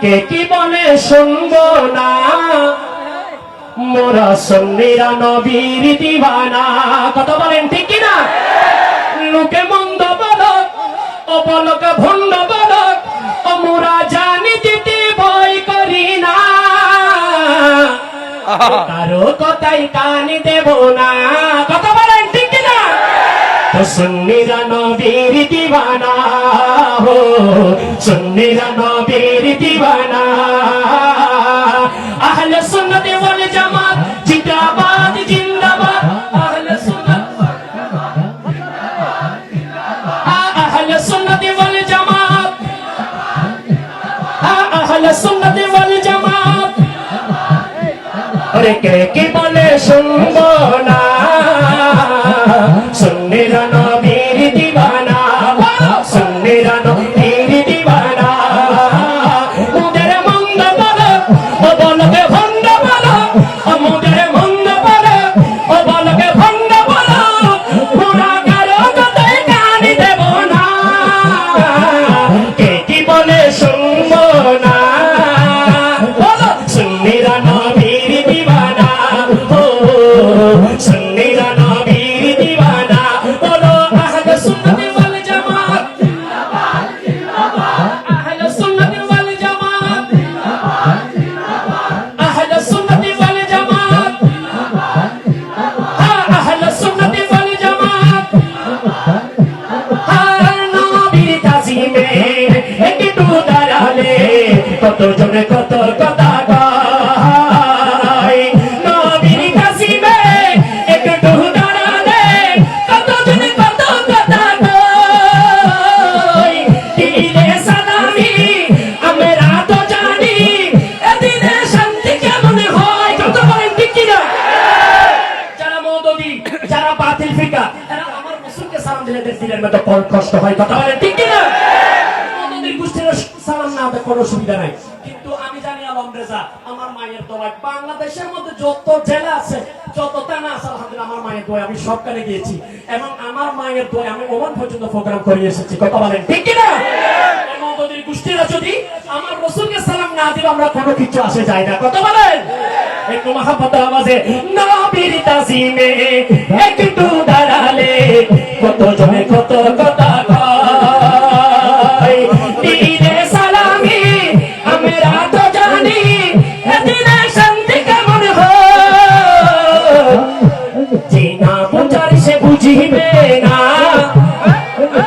কে কি বলে শুনবো না, মোরা সুন্নিরা নবীর দিওয়ানা। কথা বলেন ঠিক কিনা? লোকে মন্দ বলক, অপলক ভণ্ড বলক, মোরা জানি দিতে ভয় করি না, কারো কথাই কান দেব না। কথা বলেন ঠিক কিনা? তো সুন্নিরা নবীর দিওয়ানা হো, সুন্নিরা নবীর দিওয়ানা। আহলে সুন্নাত ওয়াল জামাত জিন্দাবাদ জিন্দাবাদ, আহলে সুন্নাত আহলে সুন্নাত ওয়াল জামাত, আহলে সুন্নাত ওয়াল জামাত। আরে কে কি বলে শুনবো না, সুন্নিরা নবীর দিওয়ানা, সুন্নিরা নবীর দিওয়ানা। মুদের মন্দ বলো, ও বলকে ভণ্ড বলো, মুদের মন্দ বলো, ও বলকে ভণ্ড বলো, পুরা কারো কথায় কান দেব না, কে কি বলে শুনবো না, বলো সুন্নিরা নবীর দিওয়ানা, ও সুন্নিরা নবীর দিওয়ানা। বলো আহলে সুন্নাত ওয়াল জামাত জিন্দাবাদ জিন্দাবাদ, আহলে সুন্নাত ওয়াল জামাত জিন্দাবাদ জিন্দাবাদ, আহলে সুন্নাত ওয়াল জামাত জিন্দাবাদ জিন্দাবাদ, আহলে সুন্নাত ওয়াল জামাত জিন্দাবাদ। নবীর তাজিমে একটু দাঁড়ালে কতজনে কত কথা কয়, নবীর তাজিমে একটু দাঁড়ালে কতজনে কত কথা কয়। দিলে সালামি আমরা তো জানি, এদিনে শান্তি কেমন হয়। কত বলেন ঠিক কিনা? যারা মওদুদি, যারা বাতিল ফিকা, এরা আমার রাসূলকে সালাম দিলে দিলের মধ্যে কষ্ট হয়। কথা বলেন ঠিক কিনা? মওদুদির গোষ্ঠীর সালাম না দেয় কোনো অসুবিধা নাই, কিন্তু আমি জানি আলহামদুলিল্লাহ আমার মায়ের দোয়া, বাংলাদেশের মধ্যে যত জেলা আছে, যত থানা আছে, আলহামদুলিল্লাহ আমার মায়ের দোয়া আমি সবখানে গিয়েছি, এবং আমার মায়ের দোয়া আমি ওমান পর্যন্ত প্রোগ্রাম করে এসেছি। কথা বলেন ঠিক কিনা? মওদুদির গোষ্ঠীরা যদি আমার রাসূলকে সালাম না দিলে আমরা কোনো কিছু আসে যায় না। কথা বলেন একটু মহাব্বতের আওয়াজে, নবীর তাজিমে একটু দাঁড়ালে কত জনে কত কথা কয়। দিলে সালামি আমরা তো জানি, এদিনে শান্তি কেমন হয়। যে না বোঝার সে বুঝিবে না,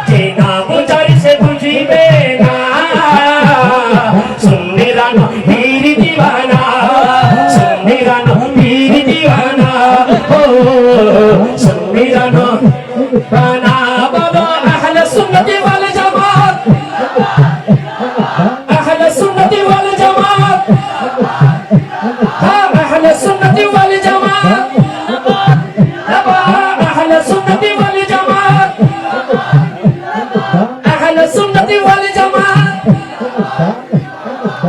যে না বোঝার সে বুঝিবে না, সুন্নিরা নবীর দিওয়ানা, সুন্নিরা নবীর দিওয়ানা, ও সুন্নিরা নবীর। বলো আহলে সুন্নাত ওয়াল জামাত, আহলে সুন্নাত ওয়াল জামাত, আহলে সুন্নাত ওয়াল জামাত, আহলে সুন্নাত ওয়াল জামাত, আহলে সুন্নাত ওয়াল জামাত।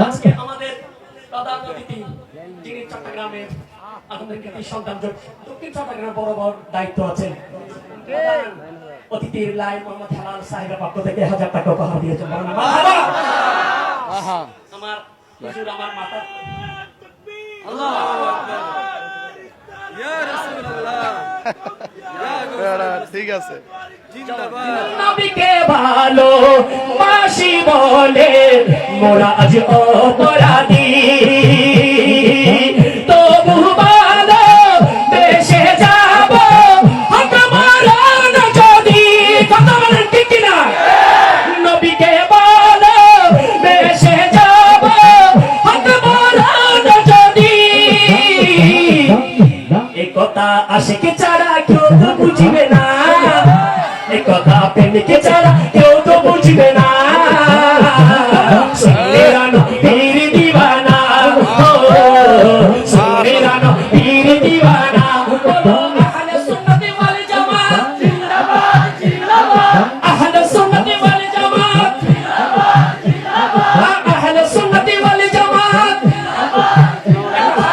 আজকে আমাদের প্রধান অতিথি, যিনি চট্টগ্রামের আমাদের কৃতি সন্তান, দক্ষিণ চট্টগ্রাম বড় বড় দায়িত্ব আছেন, অতিথির লাই মোহাম্মদ হালাল সাহেবের পক্ষ থেকে 1000 টাকা উপহার দিয়েছেন। আমার হুজুর, আমার মাতা, আল্লাহু আকবার, ইয়া রাসূলুল্লাহ, ঠিক আছে জিন্দাবাদ। নবীকে ভালো বাসি বলে মোরা আজ অপরাধী, তবু ভালো দেশে যাব হক মারান যদি। কথা বলেন ঠিক কিনা? নবীকে ভালো দেশে যাব হক মারান যদি, এ কথা আশিক ছাড়া কেউ তো বুঝিবে না, এ কথা প্রেমিক ছাড়া কেউ তো বুঝবে না। সুন্নিরা নবীর দিওয়ানা, ও সুন্নিরা নবীর দিওয়ানা। বলো আহলে সুন্নাত ওয়াল জামাত জিন্দাবাদ জিন্দাবাদ, আহলে সুন্নাত ওয়াল জামাত জিন্দাবাদ জিন্দাবাদ, আহলে সুন্নাত ওয়াল জামাত জিন্দাবাদ জিন্দাবাদ।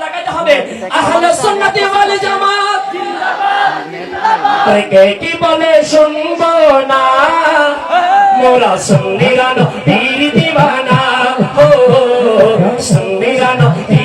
লাগাতে হবে আহলে সুন্নাত ওয়াল জামাত জিন্দাবাদ জিন্দাবাদ, কে কি বলে শুনবো না, মোরা সুন্নিরা নবীর দিওয়ানা, ও সুন্নিরা নবীর